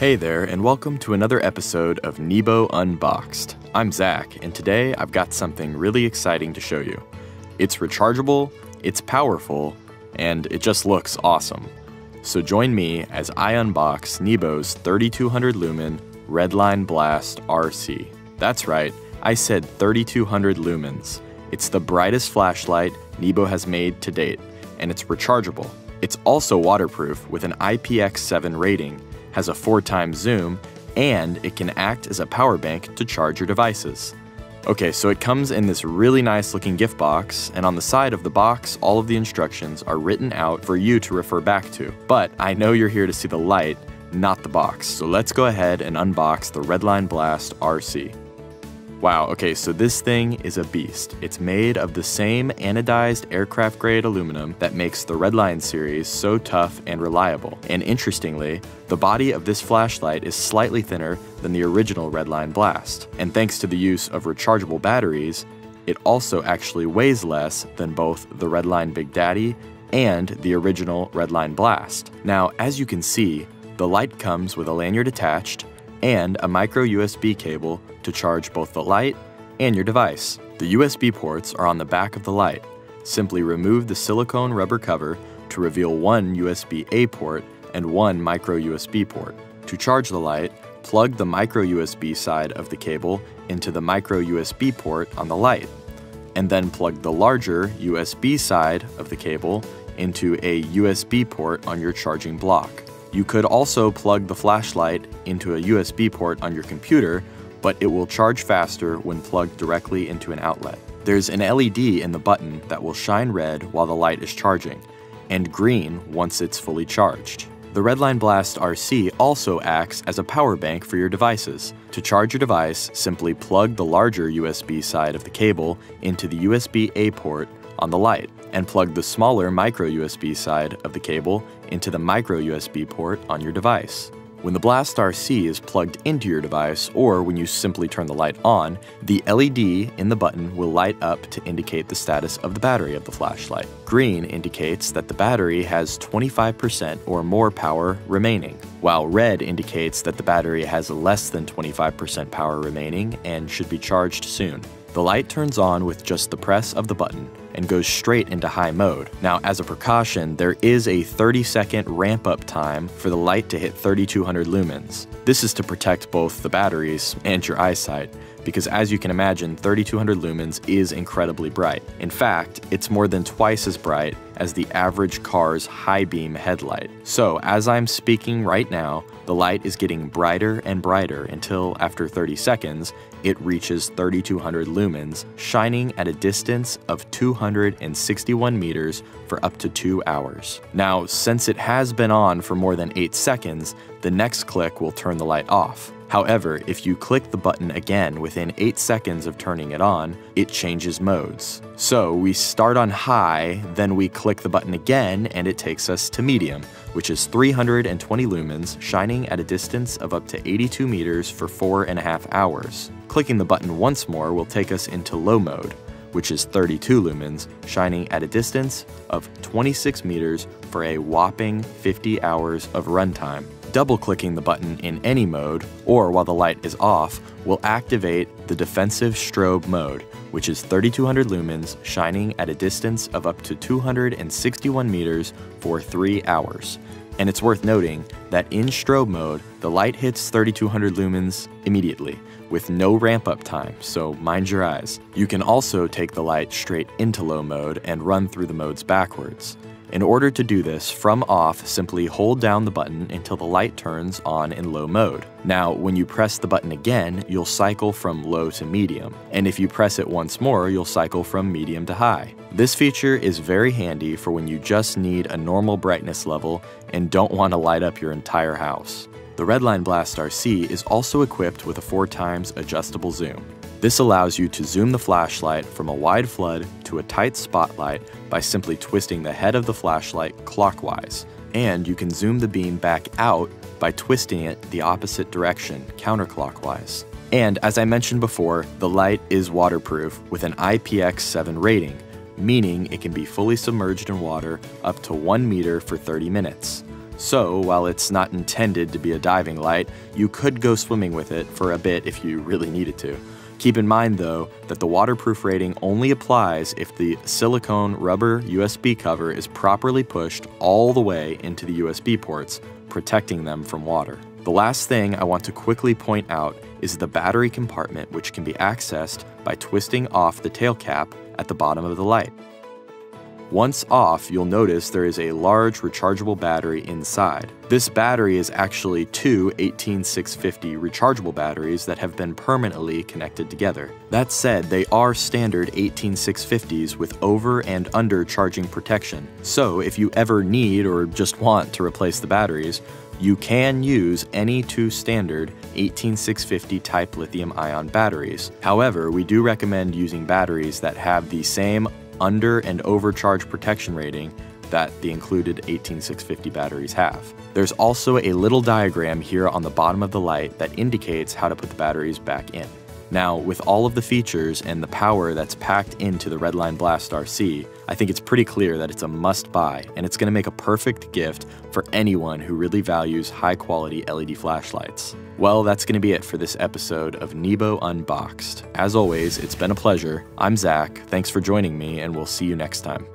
Hey there, and welcome to another episode of NEBO Unboxed. I'm Zach, and today I've got something really exciting to show you. It's rechargeable, it's powerful, and it just looks awesome. So join me as I unbox NEBO's 3200 lumen Redline Blast RC. That's right, I said 3200 lumens. It's the brightest flashlight NEBO has made to date, and it's rechargeable. It's also waterproof with an IPX7 rating, has a 4x zoom, and it can act as a power bank to charge your devices. Okay, so it comes in this really nice looking gift box, and on the side of the box, all of the instructions are written out for you to refer back to. But I know you're here to see the light, not the box, so let's go ahead and unbox the Redline Blast RC. Wow, okay, so this thing is a beast. It's made of the same anodized aircraft-grade aluminum that makes the Redline series so tough and reliable. And interestingly, the body of this flashlight is slightly thinner than the original Redline Blast. And thanks to the use of rechargeable batteries, it also actually weighs less than both the Redline Big Daddy and the original Redline Blast. Now, as you can see, the light comes with a lanyard attached and a micro USB cable to charge both the light and your device. The USB ports are on the back of the light. Simply remove the silicone rubber cover to reveal one USB-A port and one micro USB port. To charge the light, plug the micro USB side of the cable into the micro USB port on the light, and then plug the larger USB side of the cable into a USB port on your charging block. You could also plug the flashlight into a USB port on your computer, but it will charge faster when plugged directly into an outlet. There's an LED in the button that will shine red while the light is charging, and green once it's fully charged. The Redline Blast RC also acts as a power bank for your devices. To charge your device, simply plug the larger USB side of the cable into the USB-A port on the light, and plug the smaller micro USB side of the cable into the micro USB port on your device. When the Blast RC is plugged into your device, or when you simply turn the light on, the LED in the button will light up to indicate the status of the battery of the flashlight. Green indicates that the battery has 25% or more power remaining, while red indicates that the battery has less than 25% power remaining and should be charged soon. The light turns on with just the press of the button and goes straight into high mode. Now, as a precaution, there is a 30-second ramp-up time for the light to hit 3200 lumens. This is to protect both the batteries and your eyesight, because as you can imagine, 3200 lumens is incredibly bright. In fact, it's more than twice as bright as the average car's high beam headlight. So, as I'm speaking right now, the light is getting brighter and brighter until, after 30 seconds, it reaches 3200 lumens, shining at a distance of 261 meters for up to 2 hours. Now, since it has been on for more than 8 seconds, the next click will turn the light off. However, if you click the button again within 8 seconds of turning it on, it changes modes. So we start on high, then we click the button again and it takes us to medium, which is 320 lumens, shining at a distance of up to 82 meters for 4.5 hours. Clicking the button once more will take us into low mode, which is 32 lumens, shining at a distance of 26 meters for a whopping 50 hours of runtime. Double-clicking the button in any mode, or while the light is off, will activate the defensive strobe mode, which is 3200 lumens, shining at a distance of up to 261 meters for 3 hours. And it's worth noting that in strobe mode, the light hits 3200 lumens immediately, with no ramp-up time, so mind your eyes. You can also take the light straight into low mode and run through the modes backwards. In order to do this, from off, simply hold down the button until the light turns on in low mode. Now, when you press the button again, you'll cycle from low to medium, and if you press it once more, you'll cycle from medium to high. This feature is very handy for when you just need a normal brightness level and don't want to light up your entire house. The Redline Blast RC is also equipped with a 4x adjustable zoom. This allows you to zoom the flashlight from a wide flood to a tight spotlight by simply twisting the head of the flashlight clockwise, and you can zoom the beam back out by twisting it the opposite direction, counterclockwise. And as I mentioned before, the light is waterproof with an IPX7 rating, meaning it can be fully submerged in water up to 1 meter for 30 minutes. So while it's not intended to be a diving light, you could go swimming with it for a bit if you really needed to. Keep in mind though, that the waterproof rating only applies if the silicone rubber USB cover is properly pushed all the way into the USB ports, protecting them from water. The last thing I want to quickly point out is the battery compartment, which can be accessed by twisting off the tail cap at the bottom of the light. Once off, you'll notice there is a large rechargeable battery inside. This battery is actually two 18650 rechargeable batteries that have been permanently connected together. That said, they are standard 18650s with over and under charging protection. So if you ever need or just want to replace the batteries, you can use any two standard 18650 type lithium-ion batteries. However, we do recommend using batteries that have the same under and overcharge protection rating that the included 18650 batteries have. There's also a little diagram here on the bottom of the light that indicates how to put the batteries back in. Now, with all of the features and the power that's packed into the Redline Blast RC, I think it's pretty clear that it's a must-buy, and it's going to make a perfect gift for anyone who really values high-quality LED flashlights. Well, that's going to be it for this episode of NEBO Unboxed. As always, it's been a pleasure. I'm Zach, thanks for joining me, and we'll see you next time.